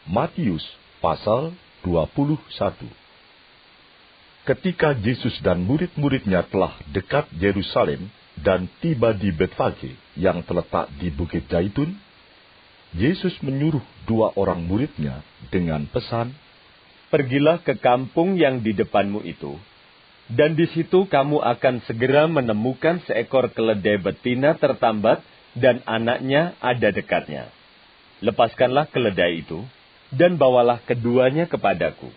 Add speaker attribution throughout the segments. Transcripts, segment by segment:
Speaker 1: Matius pasal 21. Ketika Yesus dan murid-muridnya telah dekat Yerusalem dan tiba di Betfage yang terletak di Bukit Zaitun, Yesus menyuruh 2 orang muridnya dengan pesan,
Speaker 2: "Pergilah ke kampung yang di depanmu itu, dan di situ kamu akan segera menemukan seekor keledai betina tertambat dan anaknya ada dekatnya. Lepaskanlah keledai itu, dan bawalah keduanya kepadaku.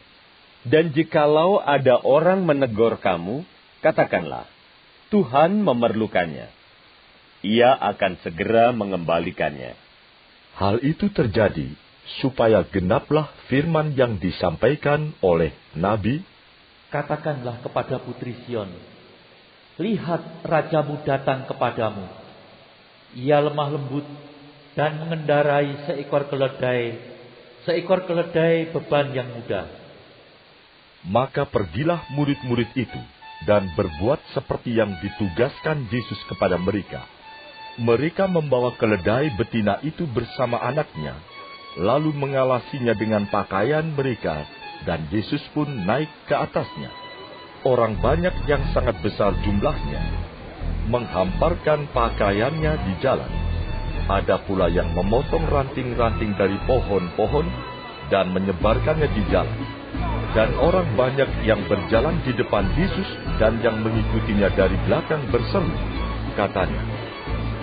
Speaker 2: Dan jikalau ada orang menegur kamu, katakanlah, Tuhan memerlukannya. Ia akan segera mengembalikannya."
Speaker 1: Hal itu terjadi supaya genaplah firman yang disampaikan oleh Nabi,
Speaker 3: "Katakanlah kepada putri Sion, lihat rajamu datang kepadamu. Ia lemah lembut dan mengendarai seekor keledai beban yang mudah."
Speaker 1: Maka pergilah murid-murid itu dan berbuat seperti yang ditugaskan Yesus kepada mereka. Mereka membawa keledai betina itu bersama anaknya, lalu mengalasinya dengan pakaian mereka, dan Yesus pun naik ke atasnya. Orang banyak yang sangat besar jumlahnya menghamparkan pakaiannya di jalan. Ada pula yang memotong ranting-ranting dari pohon-pohon dan menyebarkannya di jalan. Dan orang banyak yang berjalan di depan Yesus dan yang mengikutinya dari belakang berseru, katanya,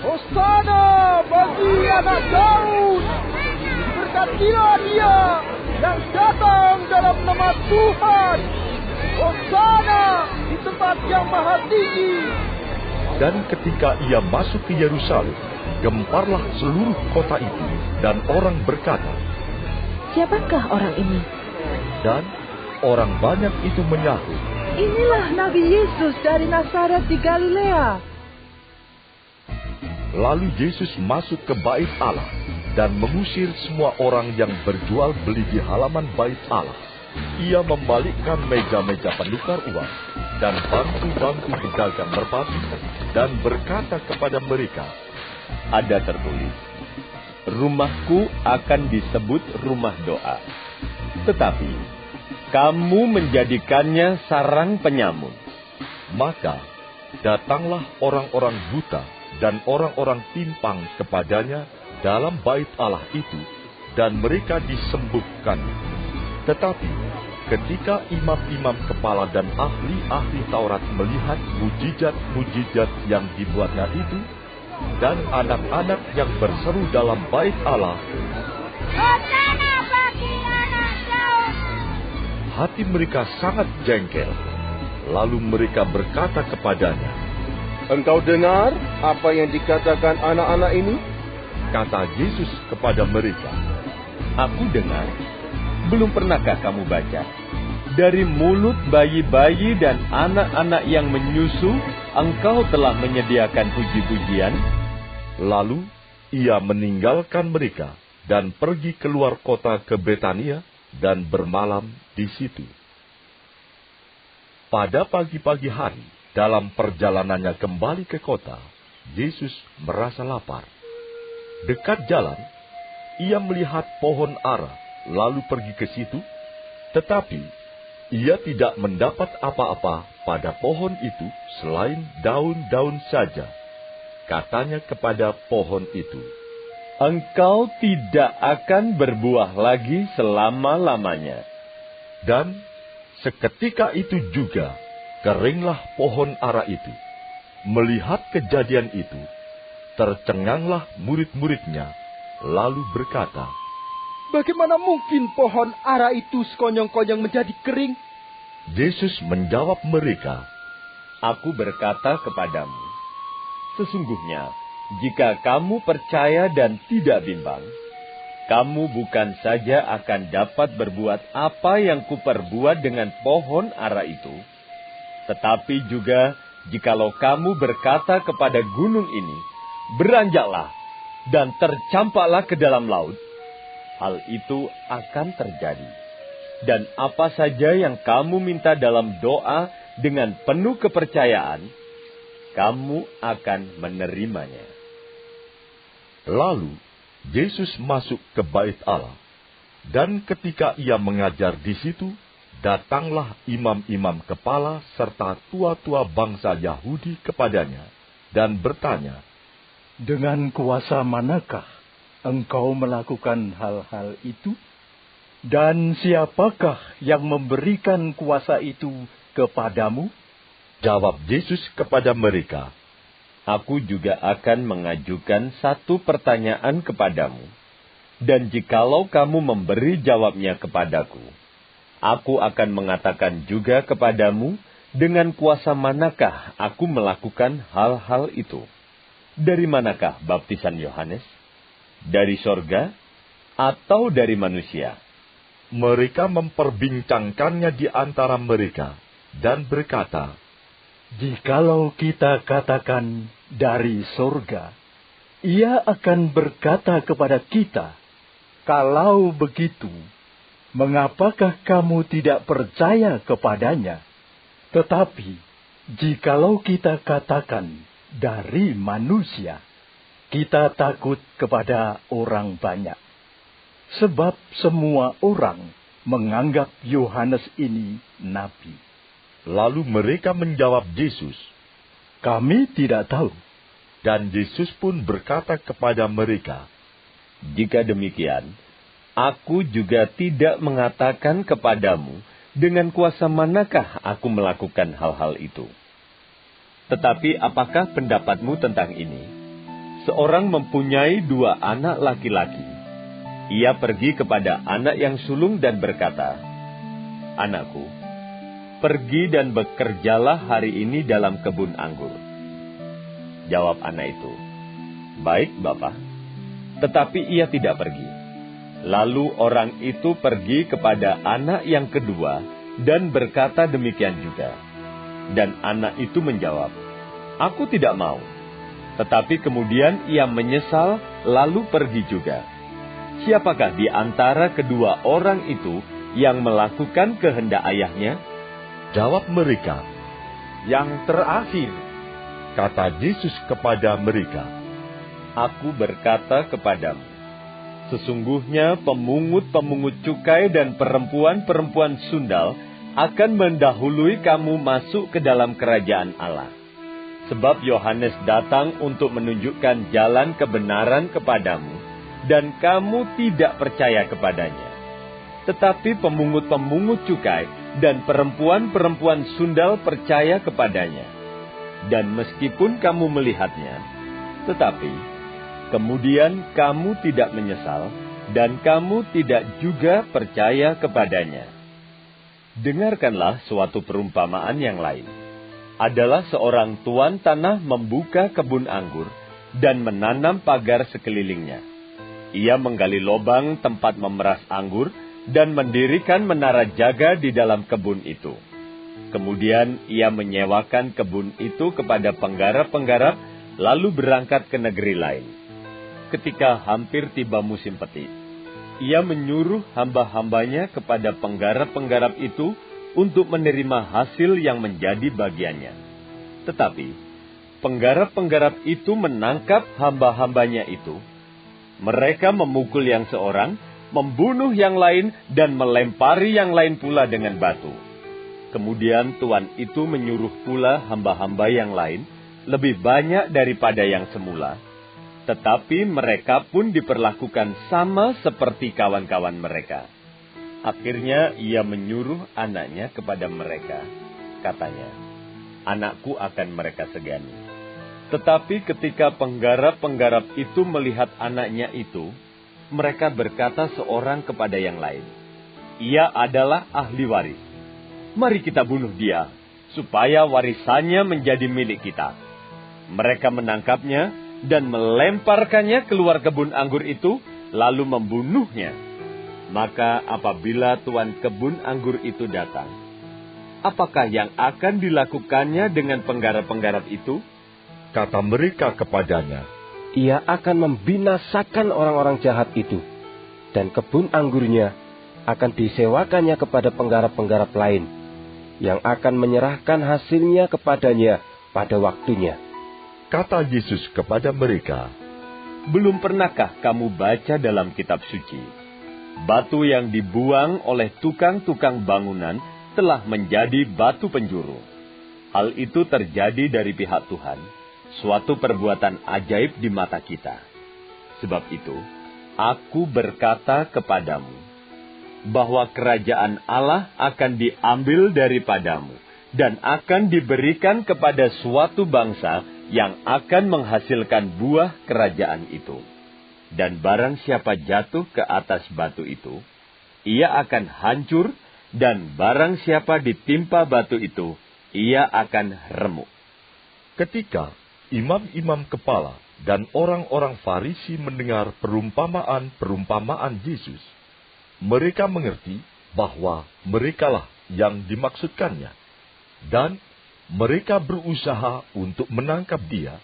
Speaker 4: "Hosana bagi anak Daud! Berkatilah dia yang datang dalam nama Tuhan! Hosana di tempat yang maha tinggi!"
Speaker 1: Dan ketika ia masuk ke Yerusalem, gemparlah seluruh kota itu, dan orang berkata,
Speaker 5: "Siapakah orang ini?"
Speaker 1: Dan orang banyak itu menyahut,
Speaker 5: "Inilah Nabi Yesus dari Nazaret di Galilea."
Speaker 1: Lalu Yesus masuk ke bait Allah dan mengusir semua orang yang berjual beli di halaman bait Allah. Ia membalikkan meja-meja penukar uang dan bangku-bangku pedagang merpati dan berkata kepada mereka,
Speaker 2: "Ada tertulis, rumahku akan disebut rumah doa. Tetapi kamu menjadikannya sarang penyamun."
Speaker 1: Maka datanglah orang-orang buta dan orang-orang timpang kepadanya dalam bait Allah itu, dan mereka disembuhkan. Tetapi ketika imam-imam kepala dan ahli-ahli Taurat melihat mujizat-mujizat yang dibuatnya itu, dan anak-anak yang berseru dalam bait Allah,
Speaker 6: "Hosana bagi anak Daud!"
Speaker 1: hati mereka sangat jengkel. Lalu mereka berkata kepadanya,
Speaker 4: "Engkau dengar apa yang dikatakan anak-anak ini?"
Speaker 1: Kata Yesus kepada mereka,
Speaker 2: "Aku dengar. Belum pernahkah kamu baca? Dari mulut bayi-bayi dan anak-anak yang menyusu, engkau telah menyediakan puji-pujian."
Speaker 1: Lalu ia meninggalkan mereka dan pergi keluar kota ke Betania dan bermalam di situ. Pada pagi-pagi hari, dalam perjalanannya kembali ke kota, Yesus merasa lapar. Dekat jalan, ia melihat pohon ara, lalu pergi ke situ, tetapi ia tidak mendapat apa-apa pada pohon itu selain daun-daun saja. Katanya kepada pohon itu,
Speaker 2: "Engkau tidak akan berbuah lagi selama-lamanya."
Speaker 1: Dan seketika itu juga keringlah pohon ara itu. Melihat kejadian itu, tercenganglah murid-muridnya, lalu berkata,
Speaker 4: "Bagaimana mungkin pohon ara itu sekonyong-konyong menjadi kering?"
Speaker 1: Yesus menjawab mereka,
Speaker 2: "Aku berkata kepadamu, sesungguhnya jika kamu percaya dan tidak bimbang, kamu bukan saja akan dapat berbuat apa yang kuperbuat dengan pohon ara itu, tetapi juga jikalau kamu berkata kepada gunung ini, beranjaklah dan tercampaklah ke dalam laut, hal itu akan terjadi. Dan apa saja yang kamu minta dalam doa dengan penuh kepercayaan, kamu akan menerimanya."
Speaker 1: Lalu Yesus masuk ke bait Allah. Dan ketika ia mengajar di situ, datanglah imam-imam kepala serta tua-tua bangsa Yahudi kepadanya, dan bertanya,
Speaker 7: "Dengan kuasa manakah engkau melakukan hal-hal itu? Dan siapakah yang memberikan kuasa itu kepadamu?"
Speaker 1: Jawab Yesus kepada mereka,
Speaker 2: Aku juga akan mengajukan satu pertanyaan kepadamu, dan jikalau kamu memberi jawabnya kepadaku, aku akan mengatakan juga kepadamu dengan kuasa manakah aku melakukan hal-hal itu. Dari manakah baptisan Yohanes? Dari sorga atau dari manusia?
Speaker 1: Mereka memperbincangkannya di antara mereka, dan berkata,
Speaker 7: "Jikalau kita katakan dari surga, ia akan berkata kepada kita, 'Kalau begitu, mengapakah kamu tidak percaya kepadanya?' Tetapi, jikalau kita katakan dari manusia, kita takut kepada orang banyak. Sebab semua orang menganggap Yohanes ini nabi."
Speaker 1: Lalu mereka menjawab Yesus,
Speaker 7: "Kami tidak tahu."
Speaker 1: dan Yesus pun berkata kepada mereka,
Speaker 2: Jika demikian, aku juga tidak mengatakan kepadamu dengan kuasa manakah aku melakukan hal-hal itu. Tetapi apakah pendapatmu tentang ini? Seorang mempunyai 2 anak laki-laki. Ia pergi kepada anak yang sulung dan berkata, "Anakku, pergi dan bekerjalah hari ini dalam kebun anggur." Jawab anak itu, "Baik, Bapa." Tetapi ia tidak pergi. Lalu orang itu pergi kepada anak yang kedua dan berkata demikian juga. Dan anak itu menjawab, "Aku tidak mau." Tetapi kemudian ia menyesal lalu pergi juga. Siapakah di antara kedua orang itu yang melakukan kehendak ayahnya?
Speaker 1: Jawab mereka,
Speaker 8: "Yang terakhir."
Speaker 1: kata Yesus kepada mereka,
Speaker 2: Aku berkata kepadamu, sesungguhnya pemungut-pemungut cukai dan perempuan-perempuan sundal akan mendahului kamu masuk ke dalam kerajaan Allah. Sebab Yohanes datang untuk menunjukkan jalan kebenaran kepadamu, dan kamu tidak percaya kepadanya. Tetapi pemungut-pemungut cukai dan perempuan-perempuan sundal percaya kepadanya. Dan meskipun kamu melihatnya, tetapi kemudian kamu tidak menyesal, dan kamu tidak juga percaya kepadanya. Dengarkanlah suatu perumpamaan yang lain. Adalah seorang tuan tanah membuka kebun anggur dan menanam pagar sekelilingnya. Ia menggali lubang tempat memeras anggur dan mendirikan menara jaga di dalam kebun itu. Kemudian ia menyewakan kebun itu kepada penggarap-penggarap, lalu berangkat ke negeri lain. Ketika hampir tiba musim petik, ia menyuruh hamba-hambanya kepada penggarap-penggarap itu untuk menerima hasil yang menjadi bagiannya. Tetapi penggarap-penggarap itu menangkap hamba-hambanya itu. Mereka memukul yang seorang, membunuh yang lain, dan melempari yang lain pula dengan batu. Kemudian tuan itu menyuruh pula hamba-hamba yang lain, lebih banyak daripada yang semula. Tetapi mereka pun diperlakukan sama seperti kawan-kawan mereka. Akhirnya ia menyuruh anaknya kepada mereka. Katanya, "Anakku akan mereka segani." Tetapi ketika penggarap-penggarap itu melihat anaknya itu, mereka berkata seorang kepada yang lain, "Ia adalah ahli waris. Mari kita bunuh dia, supaya warisannya menjadi milik kita." Mereka menangkapnya dan melemparkannya keluar kebun anggur itu, lalu membunuhnya. Maka apabila tuan kebun anggur itu datang, apakah yang akan dilakukannya dengan penggarap-penggarap itu?
Speaker 1: Kata mereka kepadanya,
Speaker 9: "Ia akan membinasakan orang-orang jahat itu, dan kebun anggurnya akan disewakannya kepada penggarap-penggarap lain, yang akan menyerahkan hasilnya kepadanya pada waktunya."
Speaker 1: Kata Yesus kepada mereka,
Speaker 2: Belum pernahkah kamu baca dalam kitab suci? batu yang dibuang oleh tukang-tukang bangunan telah menjadi batu penjuru. Hal itu terjadi dari pihak Tuhan, suatu perbuatan ajaib di mata kita. Sebab itu, aku berkata kepadamu, bahwa kerajaan Allah akan diambil daripadamu, dan akan diberikan kepada suatu bangsa yang akan menghasilkan buah kerajaan itu. Dan barang siapa jatuh ke atas batu itu, ia akan hancur, dan barang siapa ditimpa batu itu, ia akan remuk.
Speaker 1: Ketika imam-imam kepala dan orang-orang Farisi mendengar perumpamaan-perumpamaan Yesus, mereka mengerti bahwa merekalah yang dimaksudkannya, dan mereka berusaha untuk menangkap dia,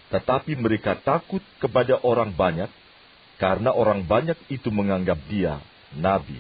Speaker 1: tetapi mereka takut kepada orang banyak, karena orang banyak itu menganggap dia nabi.